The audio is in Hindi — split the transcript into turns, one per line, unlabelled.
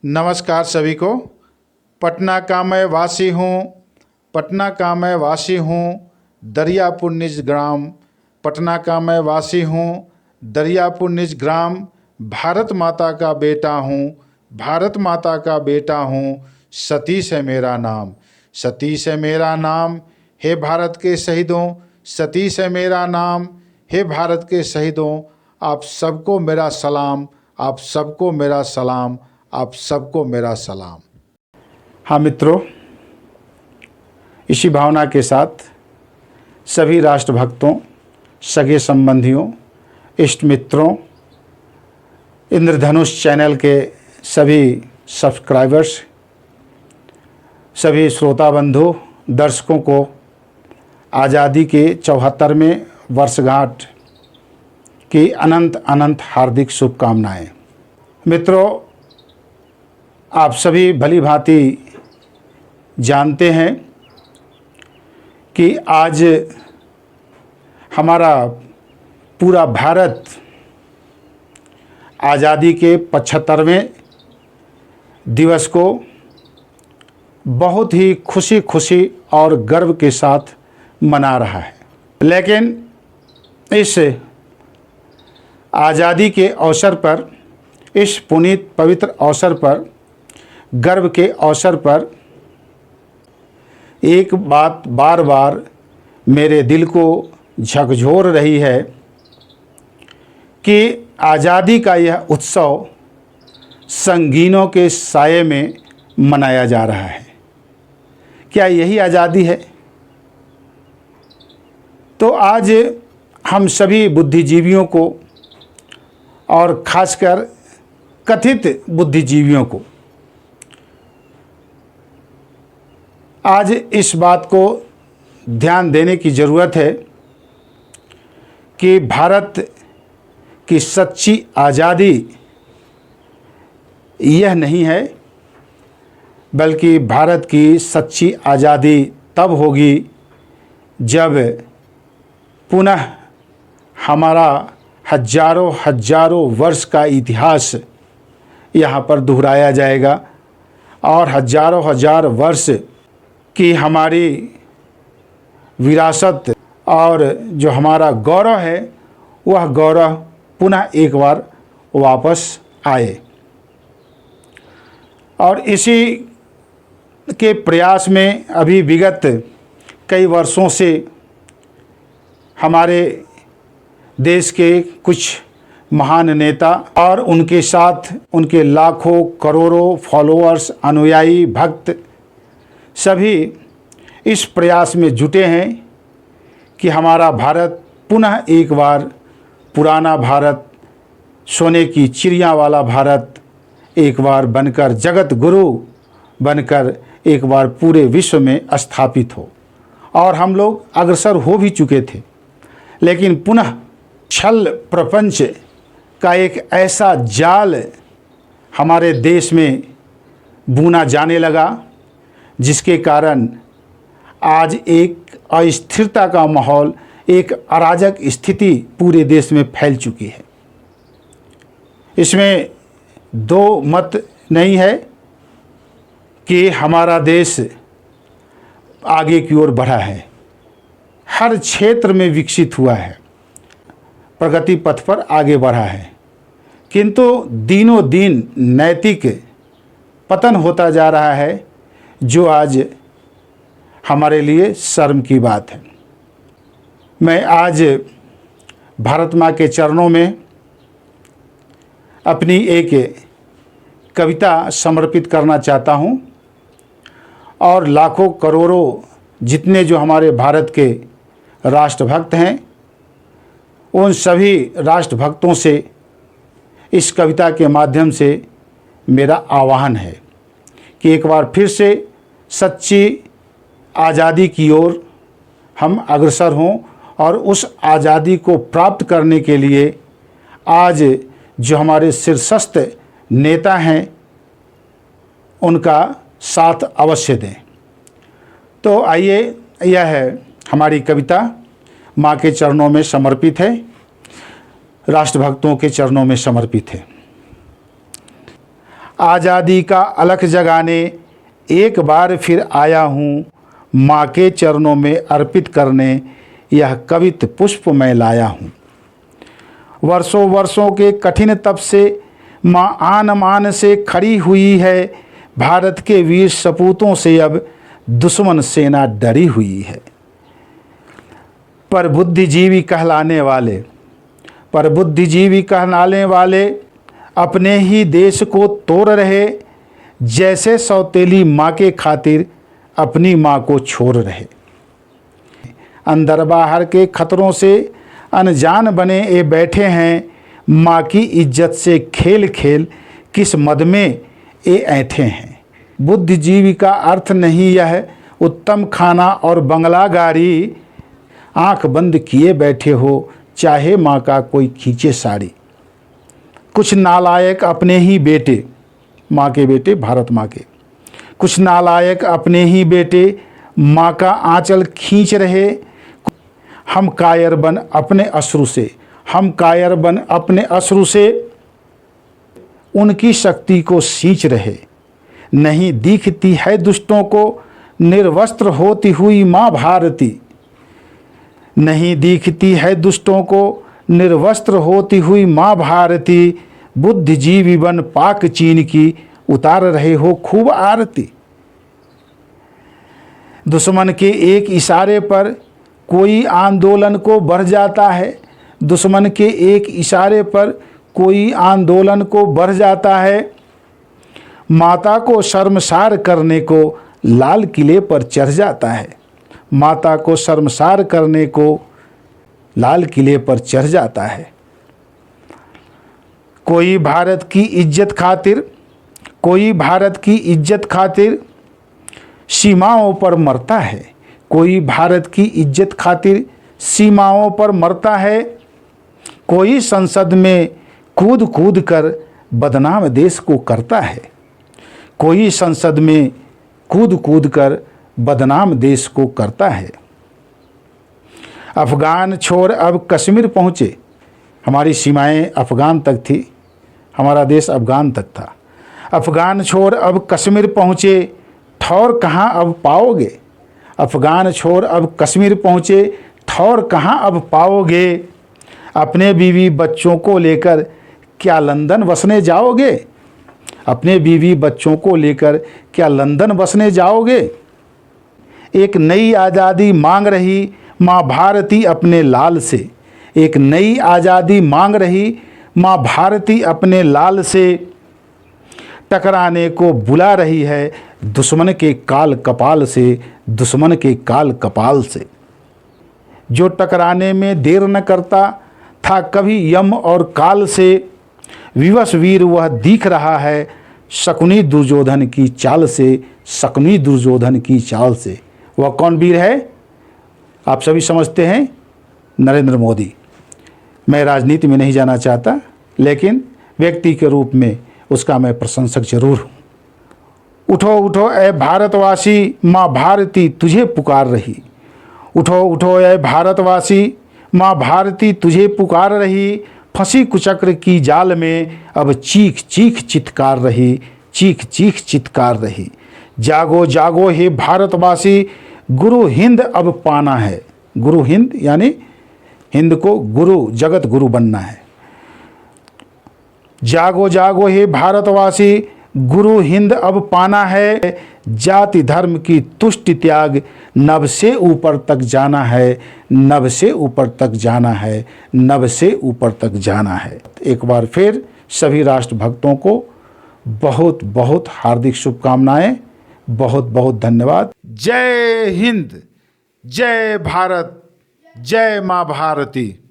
नमस्कार सभी को। पटना का मैं वासी हूँ, पटना का मैं वासी हूँ, दरियापुर निज ग्राम। पटना का मैं वासी हूँ, दरियापुर निज ग्राम। भारत माता का बेटा हूँ, भारत माता का बेटा हूँ। सतीश है मेरा नाम, सतीश है मेरा नाम। हे भारत के शहीदों, सतीश है मेरा नाम। हे भारत के शहीदों, आप सबको मेरा सलाम, आप सबको मेरा सलाम, आप सबको मेरा सलाम। हाँ मित्रों, इसी भावना के साथ सभी राष्ट्रभक्तों, सगे संबंधियों, इष्ट मित्रों, इंद्रधनुष चैनल के सभी सब्सक्राइबर्स, सभी श्रोता बंधु, दर्शकों को आज़ादी के 74वें वर्षगांठ की अनंत अनंत हार्दिक शुभकामनाएं। मित्रों, आप सभी भली भांति जानते हैं कि आज हमारा पूरा भारत आज़ादी के 75वें दिवस को बहुत ही खुशी खुशी और गर्व के साथ मना रहा है। लेकिन इस आज़ादी के अवसर पर, इस पुनीत पवित्र अवसर पर, गर्व के अवसर पर एक बात बार बार मेरे दिल को झकझोर रही है कि आज़ादी का यह उत्सव संगीनों के साये में मनाया जा रहा है। क्या यही आज़ादी है? तो आज हम सभी बुद्धिजीवियों को और खासकर कथित बुद्धिजीवियों को आज इस बात को ध्यान देने की ज़रूरत है कि भारत की सच्ची आज़ादी यह नहीं है, बल्कि भारत की सच्ची आज़ादी तब होगी जब पुनः हमारा हजारों हजारों वर्ष का इतिहास यहाँ पर दोहराया जाएगा और हजारों हजार वर्ष की हमारी विरासत और जो हमारा गौरव है वह गौरव पुनः एक बार वापस आए। और इसी के प्रयास में अभी विगत कई वर्षों से हमारे देश के कुछ महान नेता और उनके साथ उनके लाखों करोड़ों फॉलोअर्स, अनुयायी, भक्त सभी इस प्रयास में जुटे हैं कि हमारा भारत पुनः एक बार पुराना भारत, सोने की चिड़िया वाला भारत एक बार बनकर, जगत गुरु बनकर एक बार पूरे विश्व में स्थापित हो। और हम लोग अग्रसर हो भी चुके थे, लेकिन पुनः छल प्रपंच का एक ऐसा जाल हमारे देश में बुना जाने लगा जिसके कारण आज एक अस्थिरता का माहौल, एक अराजक स्थिति पूरे देश में फैल चुकी है। इसमें दो मत नहीं है कि हमारा देश आगे की ओर बढ़ा है, हर क्षेत्र में विकसित हुआ है, प्रगति पथ पर आगे बढ़ा है, किंतु दिनों दिन नैतिक पतन होता जा रहा है, जो आज हमारे लिए शर्म की बात है। मैं आज भारत माँ के चरणों में अपनी एक कविता समर्पित करना चाहता हूँ और लाखों करोड़ों जितने जो हमारे भारत के राष्ट्रभक्त हैं उन सभी राष्ट्रभक्तों से इस कविता के माध्यम से मेरा आह्वान है कि एक बार फिर से सच्ची आज़ादी की ओर हम अग्रसर हों और उस आज़ादी को प्राप्त करने के लिए आज जो हमारे शीर्षस्थ नेता हैं उनका साथ अवश्य दें। तो आइए, यह है हमारी कविता, माँ के चरणों में समर्पित है, राष्ट्रभक्तों के चरणों में समर्पित है। आज़ादी का अलख जगाने एक बार फिर आया हूँ, माँ के चरणों में अर्पित करने यह कवित पुष्प मैं लाया हूँ। वर्षों वर्षों के कठिन तप से माँ आन मान से खड़ी हुई है, भारत के वीर सपूतों से अब दुश्मन सेना डरी हुई है। पर बुद्धिजीवी कहलाने वाले अपने ही देश को तोड़ रहे, जैसे सौतेली माँ के खातिर अपनी माँ को छोड़ रहे। अंदर बाहर के खतरों से अनजान बने ये बैठे हैं, माँ की इज्जत से खेल खेल किस मद में ये ऐंठे हैं। बुद्धिजीवी का अर्थ नहीं यह उत्तम खाना और बंगला गाड़ी, आंख बंद किए बैठे हो चाहे माँ का कोई खींचे साड़ी। कुछ नालायक अपने ही बेटे, माँ के बेटे भारत माँ के, कुछ नालायक अपने ही बेटे माँ का आंचल खींच रहे। हम कायर बन अपने अश्रु से उनकी शक्ति को सींच रहे। नहीं दिखती है दुष्टों को निर्वस्त्र होती हुई माँ भारती, नहीं दिखती है दुष्टों को निर्वस्त्र होती हुई माँ भारती। बुद्धिजीवी बन पाक चीन की उतार रहे हो खूब आरती। दुश्मन के एक इशारे पर कोई आंदोलन को बढ़ जाता है, दुश्मन के एक इशारे पर कोई आंदोलन को बढ़ जाता है। माता को शर्मसार करने को लाल किले पर चढ़ जाता है, माता को शर्मसार करने को लाल किले पर चढ़ जाता है। कोई भारत की इज्जत खातिर सीमाओं पर मरता है, कोई भारत की इज्जत खातिर सीमाओं पर मरता है। कोई संसद में कूद कूद कर बदनाम देश को करता है, कोई संसद में कूद कूद कर बदनाम देश को करता है। अफ़गान छोड़ अब कश्मीर पहुँचे, हमारी सीमाएं अफ़गान तक थी, हमारा देश अफ़गान तक था। अफ़गान छोड़ अब कश्मीर पहुँचे, ठौर कहाँ अब पाओगे। अफ़गान छोड़ अब कश्मीर पहुँचे, ठौर कहाँ अब पाओगे। अपने बीवी बच्चों को लेकर क्या लंदन बसने जाओगे, अपने बीवी बच्चों को लेकर क्या लंदन बसने जाओगे। एक नई आज़ादी मांग रही माँ भारती अपने लाल से, एक नई आज़ादी मांग रही माँ भारती अपने लाल से। टकराने को बुला रही है दुश्मन के काल कपाल से, दुश्मन के काल कपाल से। जो टकराने में देर न करता था कभी यम और काल से, विवश वीर वह दिख रहा है शकुनी दुर्योधन की चाल से, शकुनी दुर्योधन की चाल से। वह कौन वीर है आप सभी समझते हैं, नरेंद्र मोदी। मैं राजनीति में नहीं जाना चाहता, लेकिन व्यक्ति के रूप में उसका मैं प्रशंसक जरूर हूँ। उठो उठो ऐ भारतवासी, माँ भारती तुझे पुकार रही। उठो उठो ऐ भारतवासी, माँ भारती तुझे पुकार रही। फंसी कुचक्र की जाल में अब चीख चीख चित्कार रही, चीख चीख चित्कार रही। जागो जागो हे भारतवासी, गुरु हिंद अब पाना है। गुरु हिंद यानी हिंद को गुरु, जगत गुरु बनना है। जागो जागो हे भारतवासी, गुरु हिंद अब पाना है। जाति धर्म की तुष्टि त्याग, नभ से ऊपर तक जाना है, नभ से ऊपर तक जाना है, नभ से ऊपर तक जाना है। एक बार फिर सभी राष्ट्र भक्तों को बहुत बहुत हार्दिक शुभकामनाएं, बहुत बहुत धन्यवाद। जय हिंद, जय भारत, जय माँ भारती।